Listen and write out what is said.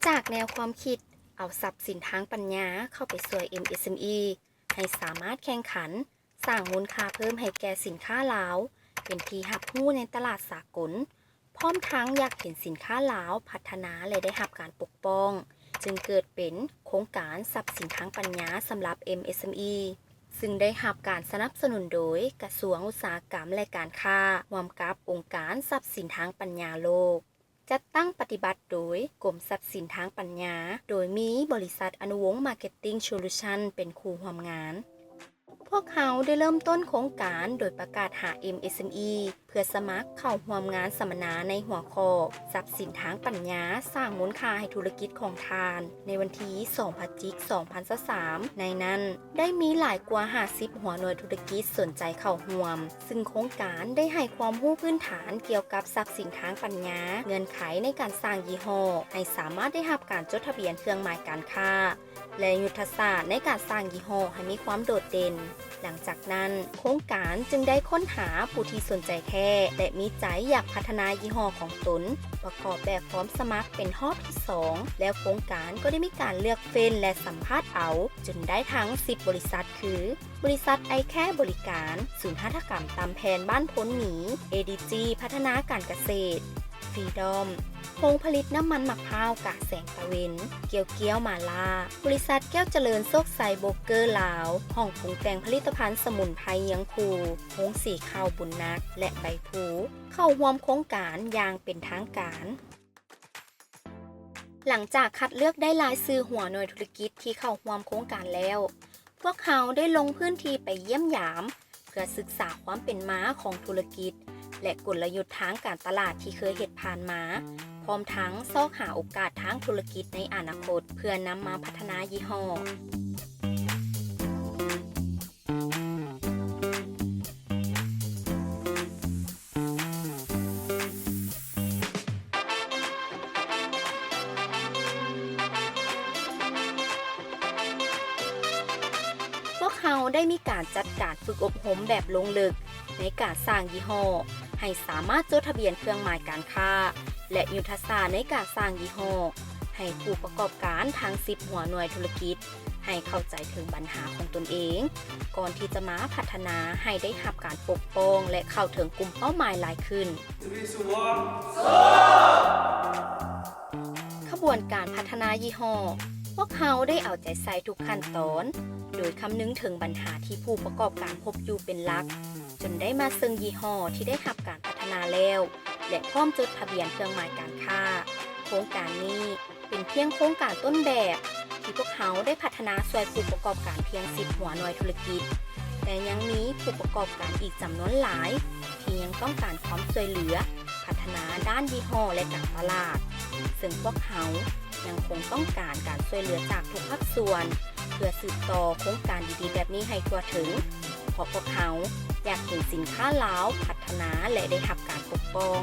จากแนวความคิดเอาทรัพย์สินทางปัญญาเข้าไปช่วย MSME ให้สามารถแข่งขันสร้างมูลค่าเพิ่มให้แก่สินค้าลาวเป็นที่รับรู้ในตลาดสากลพร้อมทั้งอยากเห็นสินค้าลาวพัฒนาและได้รับการปกป้องจึงเกิดเป็นโครงการทรัพย์สินทางปัญญาสำหรับ MSME ซึ่งได้รับการสนับสนุนโดยกระทรวงอุตสาหกรรมและการค้าร่วมกับองค์การทรัพย์สินทางปัญญาโลกจัดตั้งปฏิบัติโดยกรมทรัพย์สินทางปัญญาโดยมีบริษัทอนุวงศ์มาร์เก็ตติ้งโซลูชันเป็นคู่ร่วมงานพวกเขาได้เริ่มต้นโครงการโดยประกาศหา MSME เพื่อสมัครเข้าร่วมงานสัมมนาในหัวข้อทรัพย์สินทางปัญญาสร้างมูลค่าให้ธุรกิจของทานในวันที่2 พฤศจิกายน 2023ในนั้นได้มีหลายกว่า50หัวหน่วยธุรกิจสนใจเข้าร่วมซึ่งโครงการได้ให้ความรู้พื้นฐานเกี่ยวกับทรัพย์สินทางปัญญาเงื่อนไขในการสร้างยี่ห้อให้สามารถได้รับการจดทะเบียนเครื่องหมายการค้าและยุทธศาสตร์ในการสร้างยี่ห้อให้มีความโดดเด่นหลังจากนั้นโครงการจึงได้ค้นหาผู้ที่สนใจแท้และมีใจอยากพัฒนายี่ห้อของตนประกอบแบบฟอร์มสมัครเป็นรอบที่2แล้วโครงการก็ได้มีการเลือกเฟ้นและสัมภาษณ์เอาจนได้ทั้ง10บริษัทคือบริษัทไอแค่บริการศูนย์หัตถกรรมตามแผนบ้านพ้นหมี ADG พัฒนาการเกษตรฟรีดอมโรงผลิตน้ำมันมะพร้าวกะแสงตะเวนเกียวมาลาบริษัทแก้วเจริญโซกไซโบรกเกอร์ลาวห้องปรุงแต่งผลิตภัณฑ์สมุนไพรยังคูโฮงสีข้าวบุญนักและใบพูเข้าร่วมโครงการอย่างเป็นทางการหลังจากคัดเลือกได้รายชื่อหัวหน่วยธุรกิจที่เข้าร่วมโครงการแล้วพวกเขาได้ลงพื้นที่ไปเยี่ยมยามเพื่อศึกษาความเป็นมาของธุรกิจและกลยุทธ์ทางการตลาดที่เคยเฮ็ดผ่านมาพร้อมทั้งซอกหาโอกาสทางธุรกิจในอนาคตเพื่อนำมาพัฒนายี่ห้อพวกเขาได้มีการจัดการฝึกอบรมแบบลงลึกในการสร้างยี่ห้อให้สามารถจดทะเบียนเครื่องหมายการค้าและยุทธศาสตร์ในการสร้างยี่ห้อให้ผู้ประกอบการทั้ง10หัวหน่วยธุรกิจให้เข้าใจถึงปัญหาของตนเองก่อนที่จะมาพัฒนาให้ได้รับการปกป้องและเข้าถึงกลุ่มเป้าหมายหลายขึ้นขบวนการพัฒนายี่ห้อพวกเขาได้เอาใจใส่ทุกขั้นตอนโดยคำนึงถึงปัญหาที่ผู้ประกอบการพบอยู่เป็นหลักจนได้มาซึ่งยี่ห้อที่ได้รับการพัฒนาแล้วและพร้อมจดทะเบียนเครื่องหมายการค้าโครงการนี้เป็นเพียงโครงการต้นแบบที่พวกเขาได้พัฒนาช่วยผู้ประกอบการเพียง10หัวหน่วยธุรกิจแต่ยังมีผู้ประกอบการอีกจำนวนหลายที่ยังต้องการความช่วยเหลือพัฒนาด้านยี่ห้อและการตลาดซึ่งพวกเขายังคงต้องการการช่วยเหลือจากทุกภาคส่วนเพื่อสืบต่อโครงการดีๆแบบนี้ให้ทั่วถึงเพราะพวกเขาอยากเห็นสินค้าลาวพัฒนาและได้รับการปกป้อง